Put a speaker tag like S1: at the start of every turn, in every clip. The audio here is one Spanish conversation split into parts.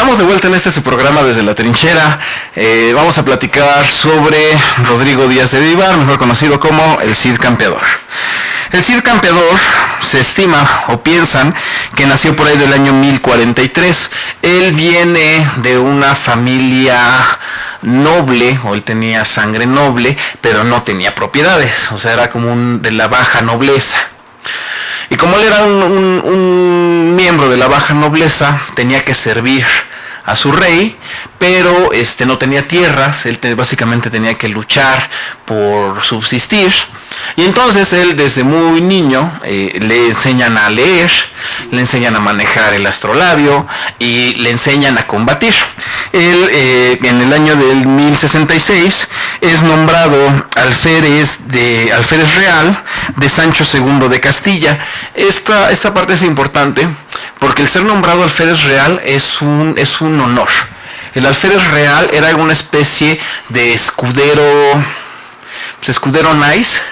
S1: Estamos de vuelta en su programa Desde la Trinchera. Vamos a platicar sobre Rodrigo Díaz de Vivar, mejor conocido como el Cid Campeador. El Cid Campeador se estima o piensan que nació por ahí del año 1043. Él viene de una familia noble, o él tenía sangre noble, pero no tenía propiedades, o sea, era como de la baja nobleza. Y como él era un miembro de la baja nobleza, tenía que servir a su rey, pero no tenía tierras, él básicamente tenía que luchar por subsistir. Y entonces él desde muy niño le enseñan a leer, le enseñan a manejar el astrolabio y le enseñan a combatir. Él en el año del 1066 es nombrado alférez real de Sancho II de Castilla. Esta parte es importante porque el ser nombrado alférez real es un honor. El alférez real era una especie de escudero nice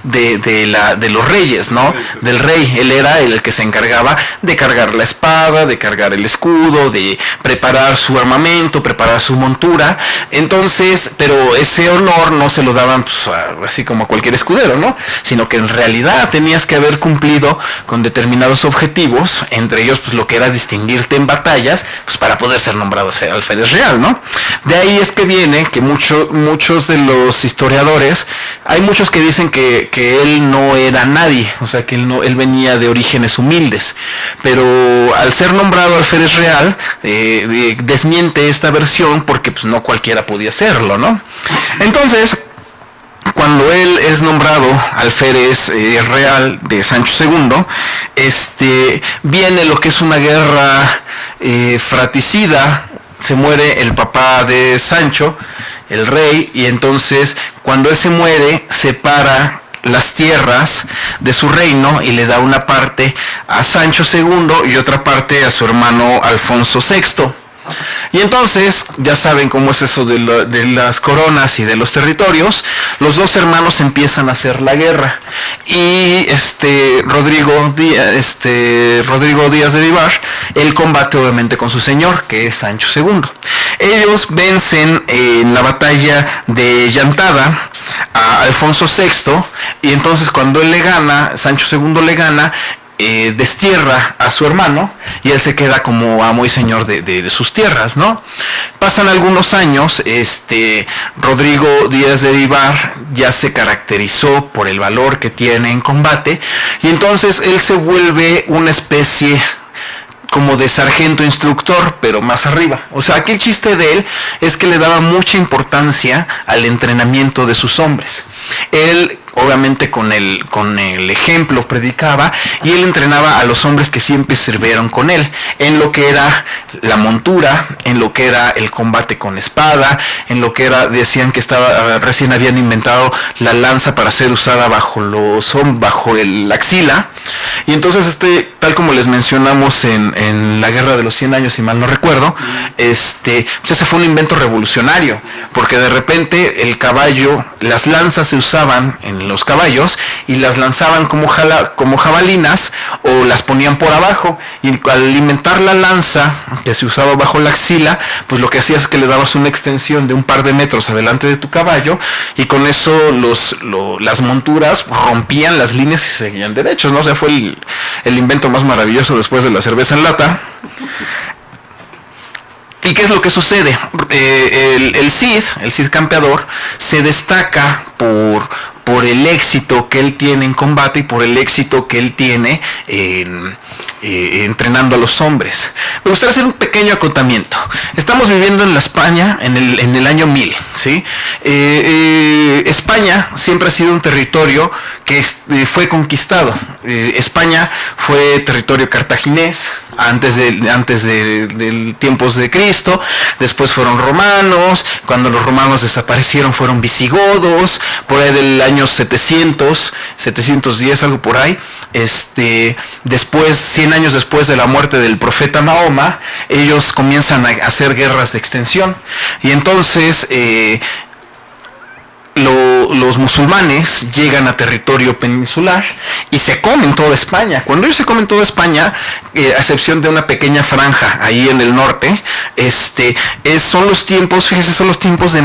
S1: de los reyes, ¿no? Del rey. Él era el que se encargaba de cargar la espada, de cargar el escudo, de preparar su armamento, preparar su montura. Entonces, pero ese honor no se lo daban pues, así como a cualquier escudero, ¿no? Sino que en realidad tenías que haber cumplido con determinados objetivos, entre ellos pues lo que era distinguirte en batallas, pues para poder ser nombrado alférez real, ¿no? De ahí es que viene que muchos de los historiadores, hay muchos que dicen que él no era nadie, o sea que él venía de orígenes humildes, pero al ser nombrado alférez real desmiente esta versión porque pues no cualquiera podía serlo, ¿no? Entonces, cuando él es nombrado alférez real de Sancho II, viene lo que es una guerra fratricida. Se muere el papá de Sancho, el rey, y entonces cuando él se muere separa las tierras de su reino y le da una parte a Sancho II y otra parte a su hermano Alfonso VI. Y entonces, ya saben cómo es eso de las coronas y de los territorios, los dos hermanos empiezan a hacer la guerra. Y Rodrigo Díaz de Vivar, él combate obviamente con su señor, que es Sancho II. Ellos vencen en la batalla de Llantada a Alfonso VI, y entonces cuando él le gana, Sancho II le gana, destierra a su hermano y él se queda como amo y señor de sus tierras, ¿no? Pasan algunos años, Rodrigo Díaz de Vivar ya se caracterizó por el valor que tiene en combate, y entonces él se vuelve una especie como de sargento instructor, pero más arriba. O sea, aquí el chiste de él es que le daba mucha importancia al entrenamiento de sus hombres. Él obviamente con el ejemplo predicaba, y él entrenaba a los hombres que siempre sirvieron con él en lo que era la montura, en lo que era el combate con espada, en lo que era, decían que recién habían inventado la lanza para ser usada bajo el axila. Y entonces tal como les mencionamos en la Guerra de los 100 años, si mal no recuerdo, pues ese fue un invento revolucionario, porque de repente el caballo, las lanzas se usaban en los caballos y las lanzaban como jabalinas, o las ponían por abajo, y al alimentar la lanza que se usaba bajo la axila, pues lo que hacías es que le dabas una extensión de un par de metros adelante de tu caballo, y con eso las monturas rompían las líneas y seguían derechos, ¿no? O sea, fue el invento más maravilloso después de la cerveza en lata. ¿Y qué es lo que sucede? El Cid Campeador se destaca por el éxito que él tiene en combate y por el éxito que él tiene entrenando a los hombres. Me gustaría hacer un pequeño acotamiento. Estamos viviendo en la España en el año 1000, ¿sí? España siempre ha sido un territorio que fue conquistado. España fue territorio cartaginés antes de tiempos de Cristo. Después fueron romanos. Cuando los romanos desaparecieron fueron visigodos, por ahí del año 710, algo por ahí. Después, 100 años después de la muerte del profeta Mahoma, ellos comienzan a hacer guerras de extensión, y entonces los musulmanes llegan a territorio peninsular y se comen toda España. Cuando ellos se comen toda España, a excepción de una pequeña franja ahí en el norte, son los tiempos, fíjese, son los tiempos de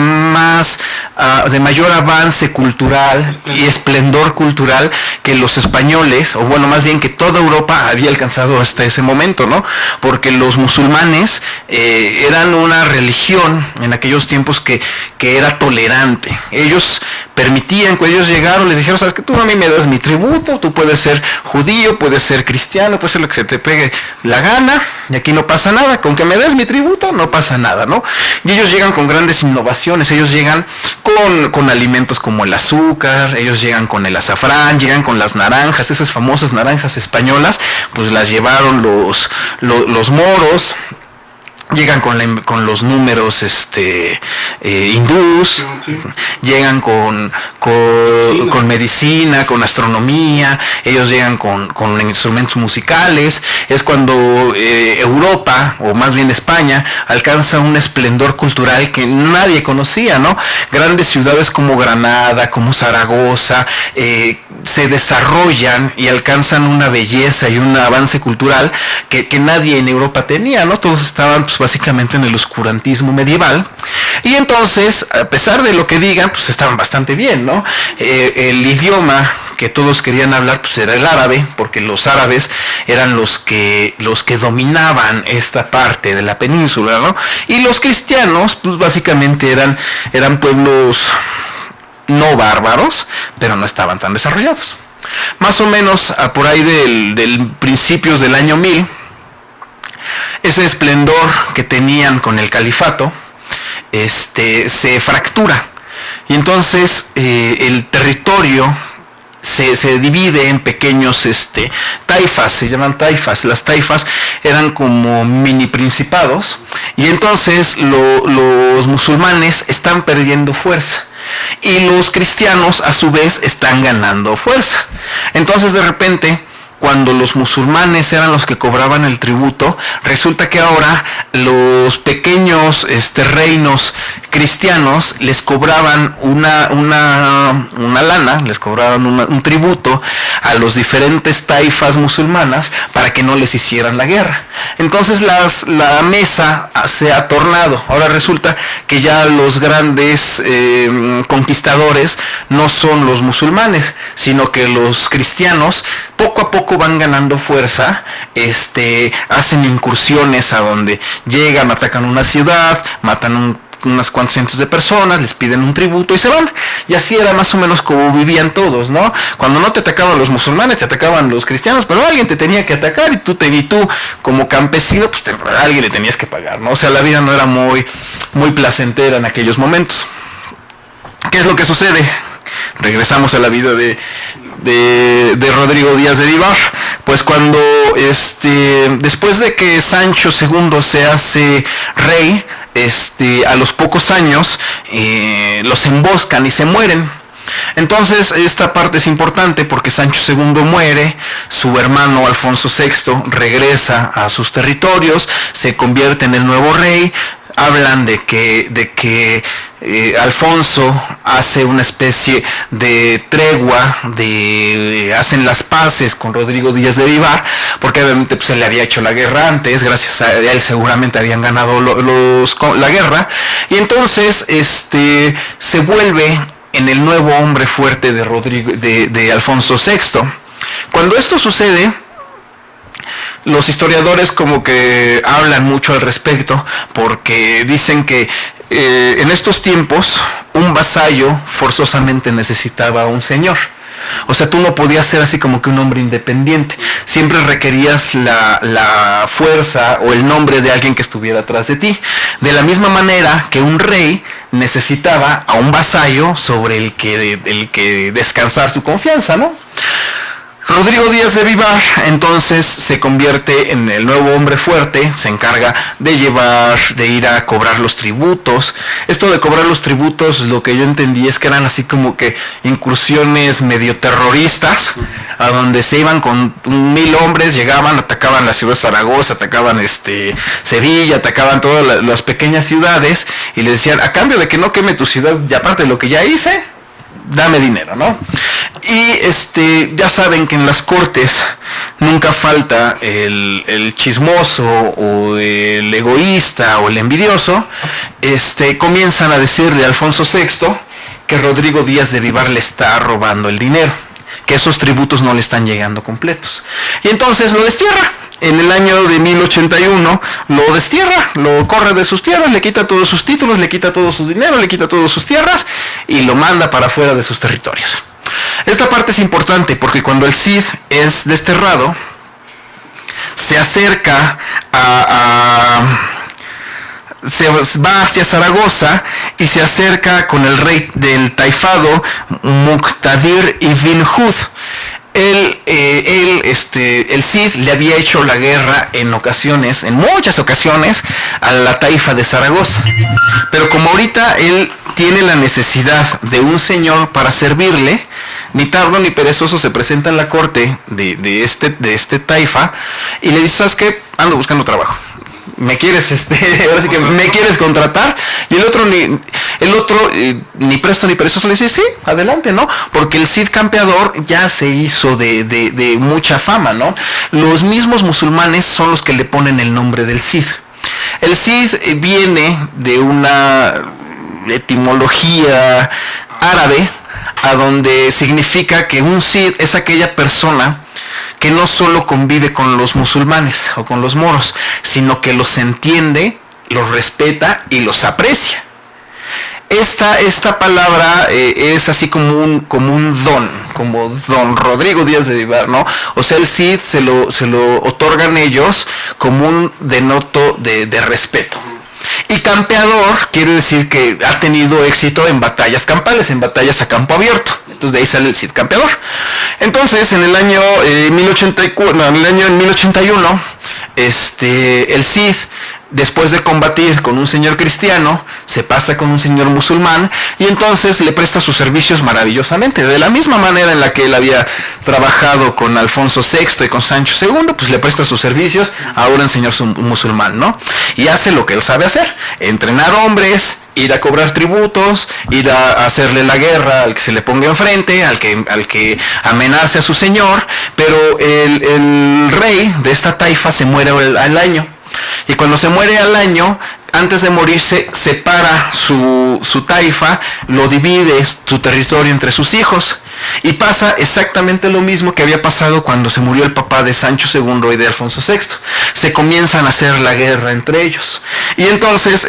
S1: de mayor avance cultural y esplendor cultural que los españoles, o bueno, más bien que toda Europa había alcanzado hasta ese momento, ¿no? Porque los musulmanes eran una religión en aquellos tiempos que era tolerante. Ellos permitían, cuando ellos llegaron, les dijeron, sabes que tú a mí me das mi tributo, tú puedes ser judío, puedes ser cristiano, puedes ser lo que se te pegue la gana, y aquí no pasa nada, con que me des mi tributo no pasa nada, ¿no? Y ellos llegan con grandes innovaciones, ellos llegan con alimentos como el azúcar, ellos llegan con el azafrán, llegan con las naranjas, esas famosas naranjas españolas, pues las llevaron los moros. Llegan con los números hindús, sí. Llegan con medicina, con astronomía, ellos llegan con instrumentos musicales. Es cuando Europa, o más bien España, alcanza un esplendor cultural que nadie conocía, ¿no? Grandes ciudades como Granada, como Zaragoza, se desarrollan y alcanzan una belleza y un avance cultural que nadie en Europa tenía, ¿no? Todos estaban pues básicamente en el oscurantismo medieval, y entonces, a pesar de lo que digan, pues estaban bastante bien, ¿no? El idioma que todos querían hablar pues era el árabe, porque los árabes eran los que dominaban esta parte de la península, ¿no? Y los cristianos pues básicamente eran pueblos no bárbaros, pero no estaban tan desarrollados. Más o menos por ahí del principios del año 1000, ese esplendor que tenían con el califato se fractura, y entonces el territorio se divide en pequeños taifas, se llaman taifas. Las taifas eran como mini principados, y entonces los musulmanes están perdiendo fuerza y los cristianos a su vez están ganando fuerza. Entonces de repente, cuando los musulmanes eran los que cobraban el tributo, resulta que ahora los pequeños reinos cristianos les cobraban una lana, les cobraban un tributo a los diferentes taifas musulmanas para que no les hicieran la guerra. Entonces la mesa se ha tornado. Ahora resulta que ya los grandes conquistadores no son los musulmanes, sino que los cristianos poco a poco van ganando fuerza, hacen incursiones a donde llegan, atacan una ciudad, matan unas cuantas cientos de personas, les piden un tributo y se van. Y así era más o menos como vivían todos, ¿no? Cuando no te atacaban los musulmanes, te atacaban los cristianos, pero alguien te tenía que atacar, y tú como campesino, pues a alguien le tenías que pagar, ¿no? O sea, la vida no era muy, muy placentera en aquellos momentos. ¿Qué es lo que sucede? Regresamos a la vida de Rodrigo Díaz de Vivar. Pues cuando después de que Sancho II se hace rey, a los pocos años los emboscan y se mueren. Entonces esta parte es importante porque Sancho II muere, su hermano Alfonso VI regresa a sus territorios, se convierte en el nuevo rey. Hablan de que Alfonso hace una especie de tregua, hacen las paces con Rodrigo Díaz de Vivar, porque obviamente pues, se le había hecho la guerra antes, gracias a él seguramente habían ganado la guerra, y entonces se vuelve en el nuevo hombre fuerte de Alfonso VI. Cuando esto sucede, los historiadores como que hablan mucho al respecto, porque dicen que en estos tiempos un vasallo forzosamente necesitaba a un señor. O sea, tú no podías ser así como que un hombre independiente. Siempre requerías la fuerza o el nombre de alguien que estuviera atrás de ti. De la misma manera que un rey necesitaba a un vasallo sobre el que descansar su confianza, ¿no? Rodrigo Díaz de Vivar entonces se convierte en el nuevo hombre fuerte, se encarga de ir a cobrar los tributos. Esto de cobrar los tributos, lo que yo entendí es que eran así como que incursiones medio terroristas, a donde se iban con 1000 hombres, llegaban, atacaban la ciudad de Zaragoza, atacaban Sevilla, atacaban todas las pequeñas ciudades, y les decían, a cambio de que no queme tu ciudad, y aparte de lo que ya hice, dame dinero, ¿no? Y ya saben que en las cortes nunca falta el chismoso o el egoísta o el envidioso. Comienzan a decirle a Alfonso VI que Rodrigo Díaz de Vivar le está robando el dinero, que esos tributos no le están llegando completos. Y entonces lo destierra. En el año de 1081 lo destierra, lo corre de sus tierras, le quita todos sus títulos, le quita todo su dinero, le quita todas sus tierras y lo manda para afuera de sus territorios. Esta parte es importante porque cuando el Cid es desterrado, se acerca se va hacia Zaragoza y se acerca con el rey del taifado Muqtadir ibn Hud. El Cid le había hecho la guerra en muchas ocasiones, a la taifa de Zaragoza. Pero como ahorita él tiene la necesidad de un señor para servirle, ni tardo ni perezoso se presenta en la corte de este taifa y le dice: ¿sabes qué? Ando buscando trabajo. ¿Me quieres ahora sí que me quieres contratar? Y el otro ni presto ni perezoso le dice: sí, adelante, ¿no? Porque el Cid campeador ya se hizo de mucha fama, ¿no? Los mismos musulmanes son los que le ponen el nombre del Cid. El Cid viene de una etimología árabe, a donde significa que un Cid es aquella persona que no solo convive con los musulmanes o con los moros, sino que los entiende, los respeta y los aprecia. Esta palabra es así como un don, como don Rodrigo Díaz de Vivar, ¿no? O sea, el Cid se lo otorgan ellos como un denoto de respeto. Y campeador quiere decir que ha tenido éxito en batallas campales, en batallas a campo abierto. Entonces de ahí sale el Cid campeador. Entonces en el año 1081, el Cid, después de combatir con un señor cristiano, se pasa con un señor musulmán y entonces le presta sus servicios maravillosamente. De la misma manera en la que él había trabajado con Alfonso VI y con Sancho II, pues le presta sus servicios ahora en señor musulmán, ¿no? Y hace lo que él sabe hacer: entrenar hombres, ir a cobrar tributos, ir a hacerle la guerra al que se le ponga enfrente, al que amenace a su señor. Pero el rey de esta taifa se muere al año. Y cuando se muere al año, antes de morirse, separa su taifa, lo divide su territorio entre sus hijos. Y pasa exactamente lo mismo que había pasado cuando se murió el papá de Sancho II y de Alfonso VI. Se comienzan a hacer la guerra entre ellos. Y entonces,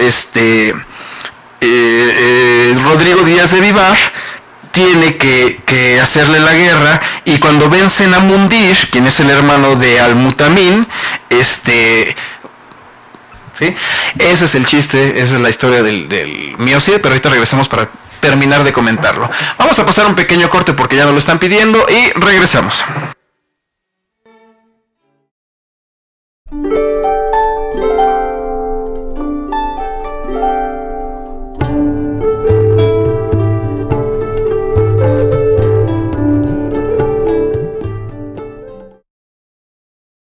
S1: Rodrigo Díaz de Vivar tiene que hacerle la guerra, y cuando vencen a Mundir, quien es el hermano de Al-Mutamín, ¿sí? Ese es el chiste, esa es la historia del mío Cid, pero ahorita regresamos para terminar de comentarlo. Vamos a pasar un pequeño corte porque ya nos lo están pidiendo y regresamos.